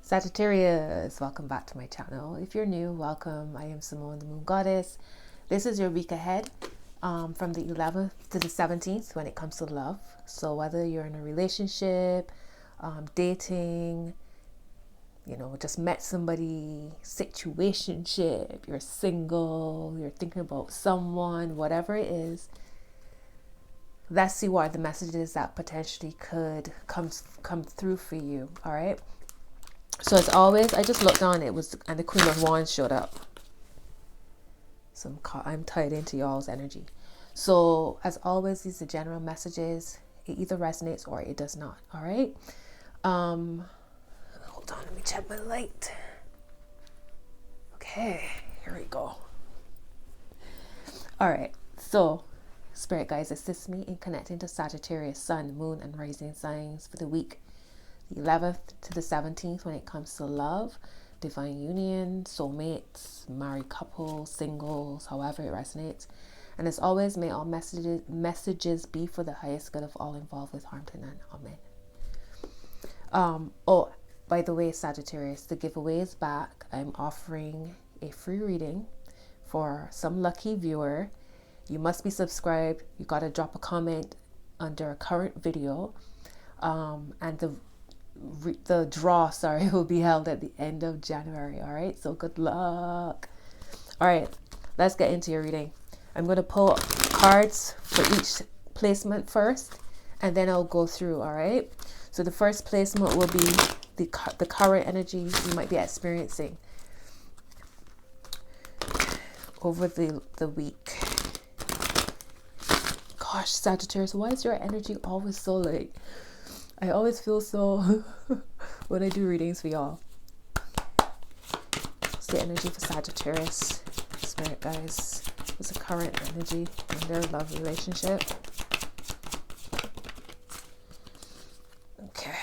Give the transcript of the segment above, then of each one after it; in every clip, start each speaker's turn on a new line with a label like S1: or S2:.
S1: Sagittarius, welcome back to my channel. If you're new, welcome. I am Simone, the Moon Goddess. This is your week ahead from the 11th to the 17th when it comes to love. So whether you're in a relationship, dating, just met somebody, situationship, you're single, you're thinking about someone, whatever it is, let's see what the messages that potentially could come through for you. All right. So as always, I just looked on, and the Queen of Wands showed up. So I'm tied into y'all's energy. So as always, these are general messages. It either resonates or it does not. All right. Hold on, let me check my light. Okay, here we go. All right. So Spirit guides, assist me in connecting to Sagittarius Sun, Moon, and Rising signs for the week, the 11th to the 17th when it comes to love, divine union, soulmates, married couples, singles, however it resonates. And as always, may all messages be for the highest good of all involved, with harm to none. Amen. Oh, by the way, Sagittarius, the giveaway is back. I'm offering a free reading for some lucky viewer. You must be subscribed. You got to drop a comment under a current video. And the draw, will be held at the end of January. All right. So good luck. All right. Let's get into your reading. I'm going to pull cards for each placement first, and then I'll go through. All right. So the first placement will be the current energy you might be experiencing over the week. Gosh, Sagittarius, why is your energy always so like, I always feel so when I do readings for y'all. It's the energy for Sagittarius. Spirit guys, it's a current energy in their love relationship. Okay.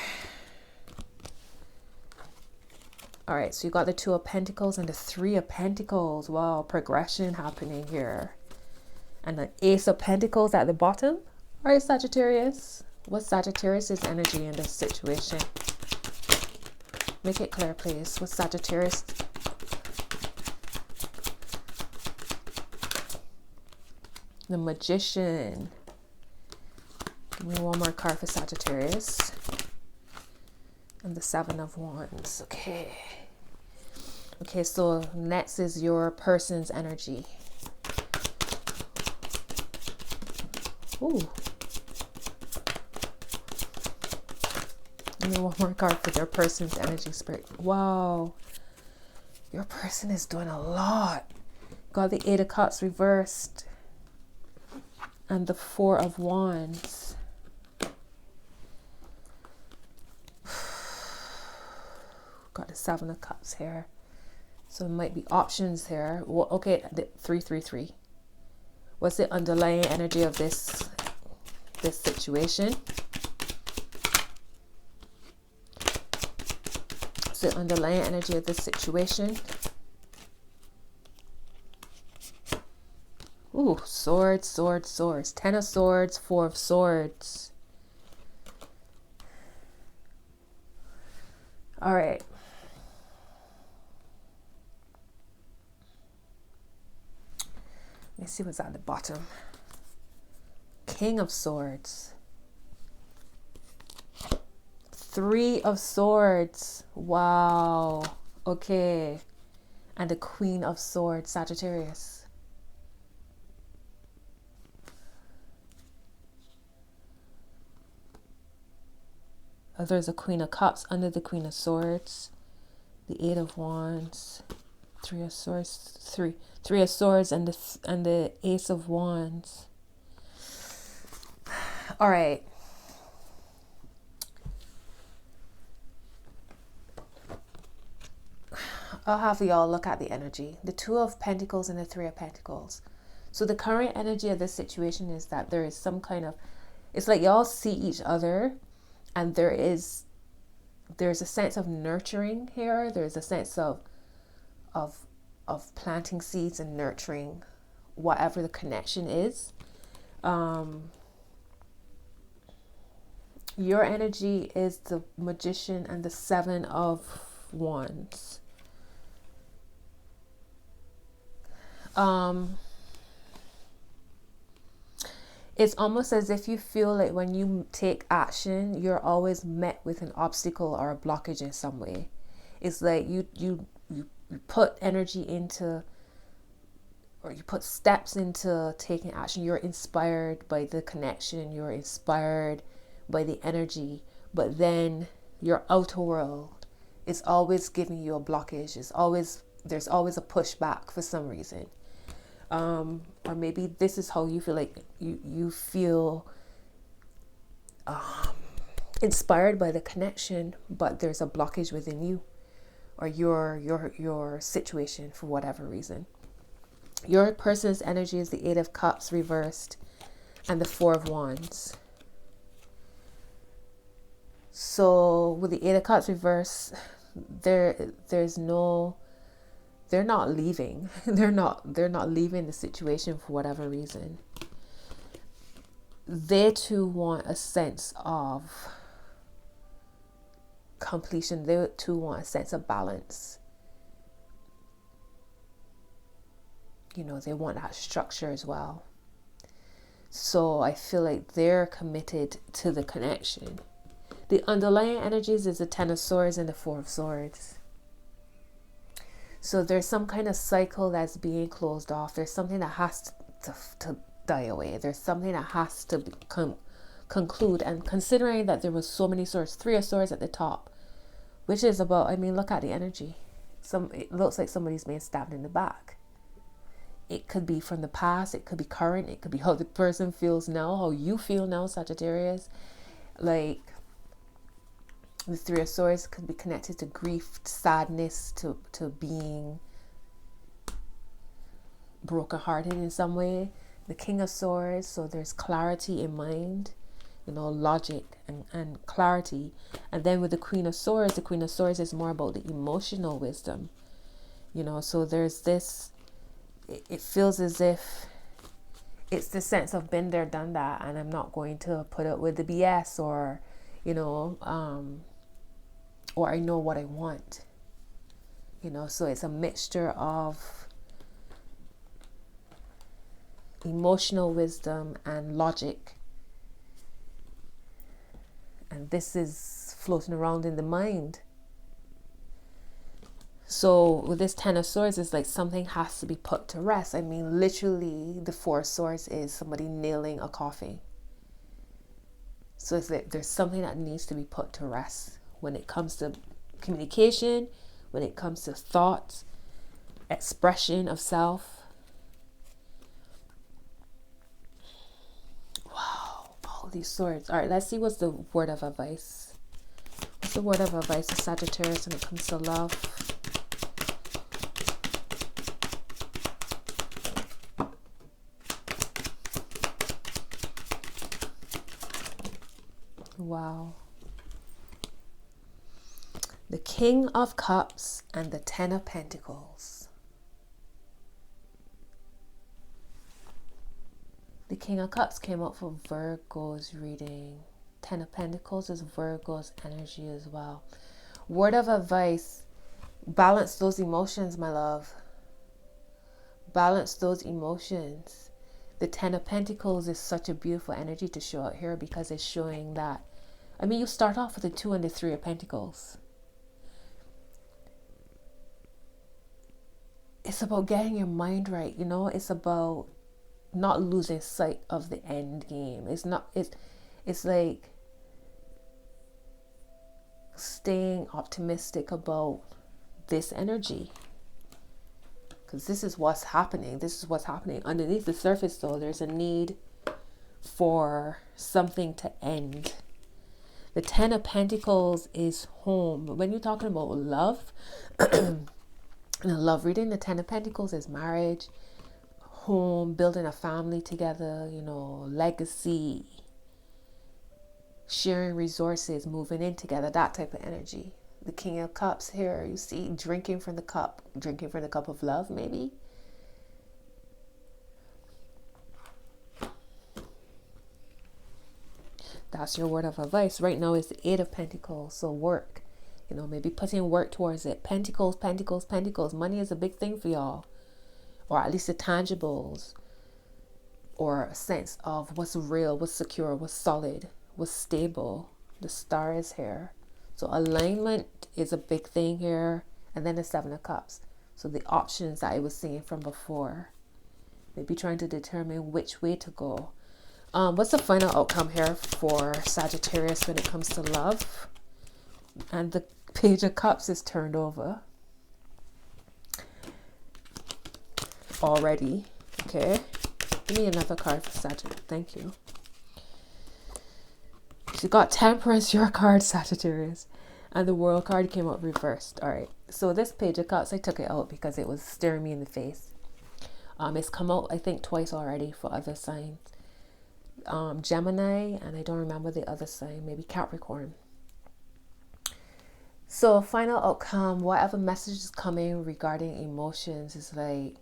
S1: All right, so you got the Two of Pentacles and the Three of Pentacles. Wow, progression happening here. And the Ace of Pentacles at the bottom. All right, Sagittarius. What's Sagittarius' energy in this situation? Make it clear, please. What's Sagittarius? The Magician. Give me one more card for Sagittarius. And the Seven of Wands. Okay. Okay, so next is your person's energy. Ooh. Give me one more card for your person's energy, Spirit. Wow. Your person is doing a lot. Got the Eight of Cups reversed. And the Four of Wands. Got the Seven of Cups here. So there might be options here. Well, okay, the 333. What's the underlying energy of this situation? What's the underlying energy of this situation? Ooh, swords, swords, swords. 10 of Swords, 4 of Swords. All right. Let me see what's at the bottom. King of Swords. 3 of Swords. Wow. Okay. And the Queen of Swords, Sagittarius. Oh, there's a Queen of Cups under the Queen of Swords. The Eight of Wands. 3 of Swords. Three of Swords and the Ace of Wands. All right. I'll have y'all look at the energy. The Two of Pentacles and the Three of Pentacles. So the current energy of this situation is that there is some kind of, it's like y'all see each other, and there's a sense of nurturing here. There's a sense of planting seeds and nurturing whatever the connection is. Your energy is the Magician and the Seven of Wands. It's almost as if you feel like when you take action, you're always met with an obstacle or a blockage in some way. It's like you put energy into, or you put steps into taking action. You're inspired by the connection, you're inspired by the energy, but then your outer world is always giving you a blockage. There's always a pushback for some reason. Or maybe this is how you feel, like you feel inspired by the connection, but there's a blockage within you or your situation for whatever reason. Your person's energy is the Eight of Cups reversed and the Four of Wands. So with the Eight of Cups reversed, there's no, they're not leaving. They're not leaving the situation for whatever reason. They too want a sense of completion. They too want a sense of balance. They want that structure as well. So I feel like they're committed to the connection. The underlying energies is the Ten of Swords and the Four of Swords. So there's some kind of cycle that's being closed off. There's something that has to die away. There's something that has to conclude. And considering that there was so many swords, Three of Swords at the top, which is about, look at the energy. It looks like somebody's being stabbed in the back. It could be from the past. It could be current. It could be how the person feels now, how you feel now, Sagittarius. Like, the Three of Swords could be connected to grief, sadness, to being brokenhearted in some way. The King of Swords, so there's clarity in mind, logic and clarity. And then with the Queen of Swords is more about the emotional wisdom. So there's this, it feels as if it's the sense of been there, done that, and I'm not going to put up with the BS, or or I know what I want. So it's a mixture of emotional wisdom and logic. And this is floating around in the mind. So with this Ten of Swords, it's like something has to be put to rest. Literally, the Four of Swords is somebody nailing a coffin. So it's like there's something that needs to be put to rest when it comes to communication, when it comes to thoughts, expression of self. Wow, all these swords. All right, let's see what's the word of advice. What's the word of advice to Sagittarius when it comes to love? Wow. The King of Cups and the Ten of Pentacles. The King of Cups came up for Virgo's reading. Ten of Pentacles is Virgo's energy as well. Word of advice: balance those emotions, my love. Balance those emotions. The Ten of Pentacles is such a beautiful energy to show out here, because it's showing that, you start off with the Two and the Three of Pentacles. It's about getting your mind right, it's about not losing sight of the end game. It's like staying optimistic about this energy, because this is what's happening. Underneath the surface, though, there's a need for something to end. The Ten of Pentacles is home. When you're talking about love, in a love reading, the Ten of Pentacles is marriage, home, building a family together, legacy, sharing resources, moving in together, that type of energy. The King of Cups here, you see, drinking from the cup of love, maybe. That's your word of advice. Right now is the Eight of Pentacles, so work. You know, maybe putting work towards it. Pentacles, pentacles, pentacles. Money is a big thing for y'all. Or at least the tangibles. Or a sense of what's real, what's secure, what's solid, what's stable. The star is here. So alignment is a big thing here. And then the 7 of Cups. So the options that I was seeing from before. Maybe trying to determine which way to go. What's the final outcome here for Sagittarius when it comes to love? And the Page of Cups is turned over. Already. Okay. Give me another card for Sagittarius. Thank you. You got Temperance, your card, Sagittarius. And the World card came out reversed. Alright. So this Page of Cups, I took it out because it was staring me in the face. It's come out, I think, twice already for other signs. Gemini, and I don't remember the other sign, maybe Capricorn. So final outcome, whatever message is coming regarding emotions is like,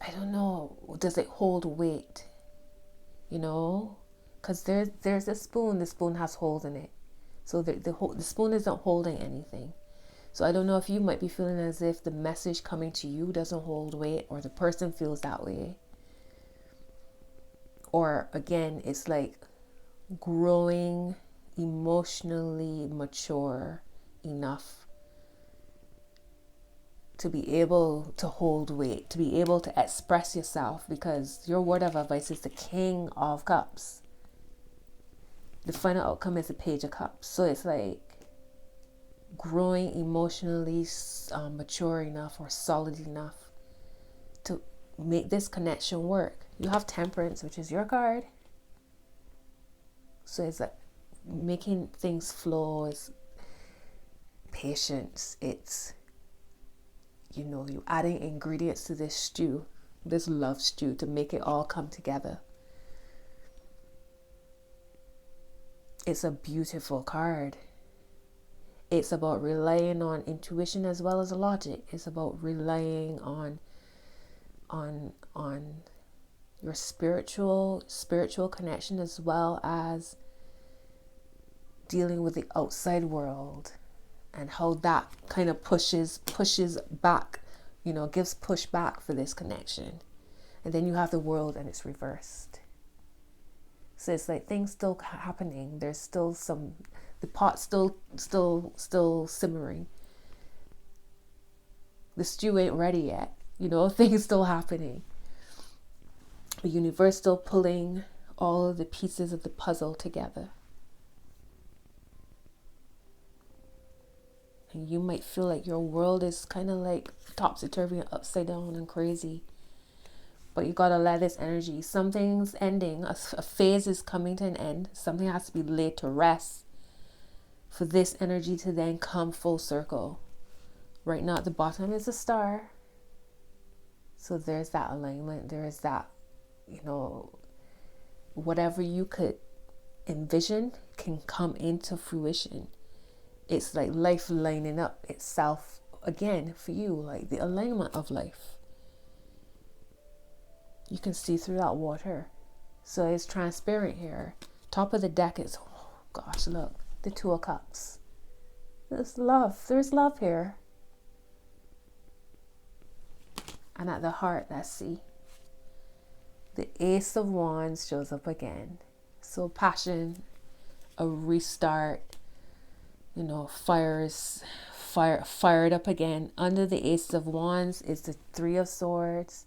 S1: I don't know, does it hold weight? You know, because there's a spoon, the spoon has holes in it. So the spoon isn't holding anything. So I don't know if you might be feeling as if the message coming to you doesn't hold weight, or the person feels that way. Or again, it's like growing emotionally mature enough to be able to hold weight, to be able to express yourself, because your word of advice is the King of Cups. The final outcome is the Page of Cups. So it's like growing emotionally mature enough or solid enough to make this connection work. You have Temperance, which is your card. So it's like making things flow. It's patience. It's, you know, you adding ingredients to this stew, this love stew, to make it all come together. It's a beautiful card. It's about relying on intuition as well as logic. It's about relying on your spiritual connection, as well as dealing with the outside world, and how that kind of pushes back, you know, gives push back for this connection. And then you have the World, and it's reversed. So it's like things still happening. There's still some, the pot still simmering. The stew ain't ready yet. You know, things still happening. The universe still pulling all of the pieces of the puzzle together. And you might feel like your world is kind of like topsy-turvy and upside down and crazy. But you gotta let this energy, something's ending, a phase is coming to an end. Something has to be laid to rest for this energy to then come full circle. Right now at the bottom is a star. So there's that alignment. There is that, you know, whatever you could envision can come into fruition. It's like life lining up itself again for you, like the alignment of life. You can see through that water. So it's transparent here. Top of the deck is, oh gosh, look, the Two of Cups. There's love. There's love here. And at the heart, let's see. The Ace of Wands shows up again. So passion, a restart, you know, fired up again. Under the Ace of Wands is the Three of Swords.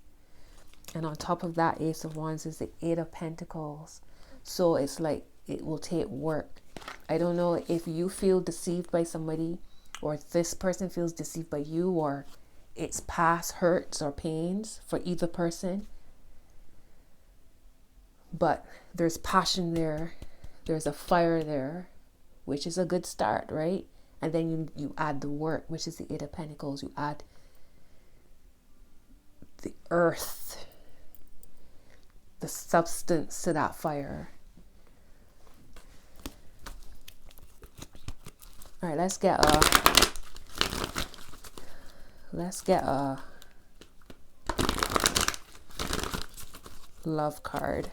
S1: And on top of that Ace of Wands is the Eight of Pentacles. So it's like it will take work. I don't know if you feel deceived by somebody, or this person feels deceived by you, or it's past hurts or pains for either person. But there's passion there. There's a fire there, which is a good start, right? And then you add the work, which is the Eight of Pentacles. You add the earth, the substance to that fire. All right, let's get a love card.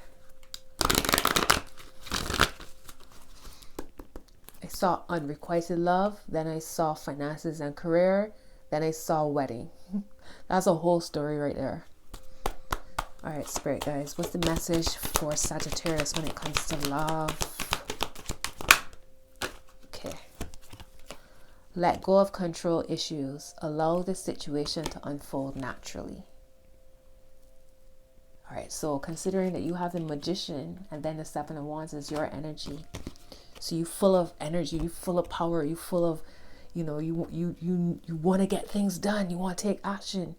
S1: saw unrequited love, then I saw finances and career, then I saw wedding. That's a whole story right there. All right, Spirit guys, what's the message for Sagittarius when it comes to love? Okay. Let go of control issues. Allow the situation to unfold naturally. All right, so considering that you have the Magician and then the Seven of Wands is your energy. So you're full of energy, you're full of power, you're full of, you know, you want to get things done, you want to take action.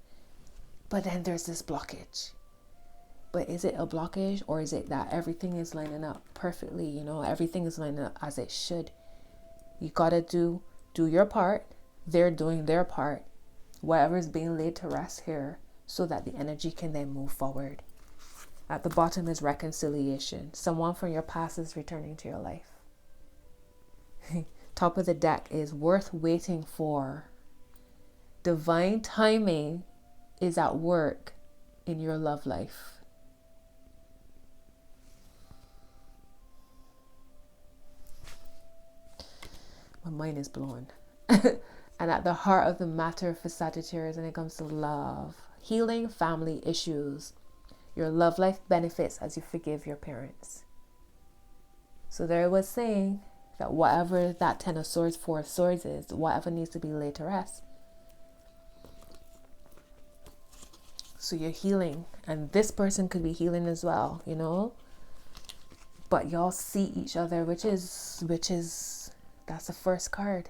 S1: But then there's this blockage. But is it a blockage, or is it that everything is lining up perfectly? You know, everything is lining up as it should. You got to do your part. They're doing their part. Whatever is being laid to rest here so that the energy can then move forward. At the bottom is reconciliation. Someone from your past is returning to your life. Top of the deck is worth waiting for. Divine timing is at work in your love life. My mind is blown. And at the heart of the matter for Sagittarius when it comes to love, healing family issues. Your love life benefits as you forgive your parents. So there it was saying that whatever that Ten of Swords, Four of Swords is, whatever needs to be laid to rest. So you're healing, and this person could be healing as well, you know. But y'all see each other, which is that's the first card.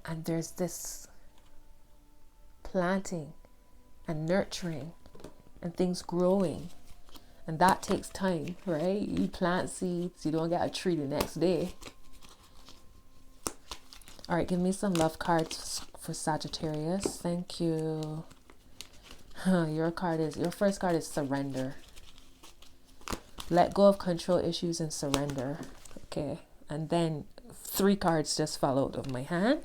S1: And there's this planting and nurturing and things growing. And that takes time, right? You plant seeds, you don't get a tree the next day. All right, give me some love cards for Sagittarius. Thank you. Your first card is surrender. Let go of control issues and surrender. Okay, and then 3 cards just fell out of my hand.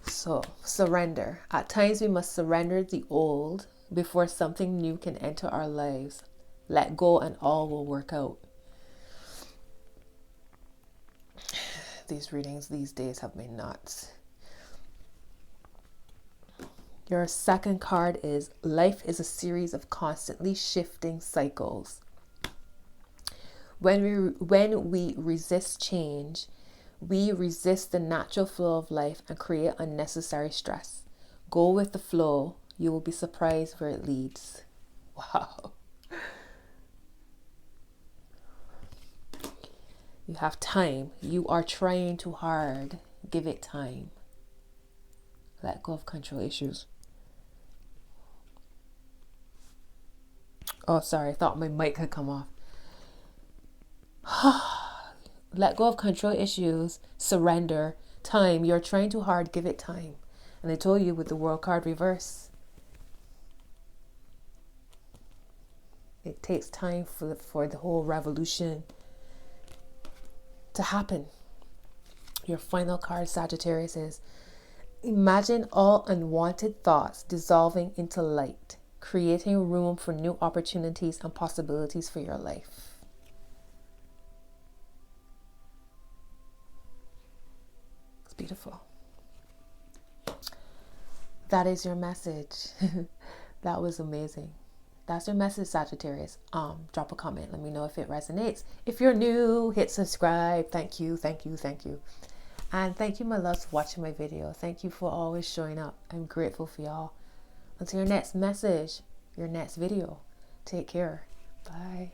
S1: So, surrender. At times we must surrender the old before something new can enter our lives. Let go and all will work out. These readings these days have been nuts. Your second card is life is a series of constantly shifting cycles. When we resist change, we resist the natural flow of life and create unnecessary stress. Go with the flow. You will be surprised where it leads. Wow. You have time. You are trying too hard. Give it time. Let go of control issues. Oh, sorry. I thought my mic had come off. Let go of control issues. Surrender. Time. You're trying too hard. Give it time. And I told you with the World card reverse. It takes time for the whole revolution to happen. Your final card, Sagittarius, is imagine all unwanted thoughts dissolving into light, creating room for new opportunities and possibilities for your life. It's beautiful. That is your message. That was amazing. That's your message, Sagittarius. Drop a comment. Let me know if it resonates. If you're new, hit subscribe. Thank you, thank you, thank you. And thank you, my loves, for watching my video. Thank you for always showing up. I'm grateful for y'all. Until your next message, your next video. Take care. Bye.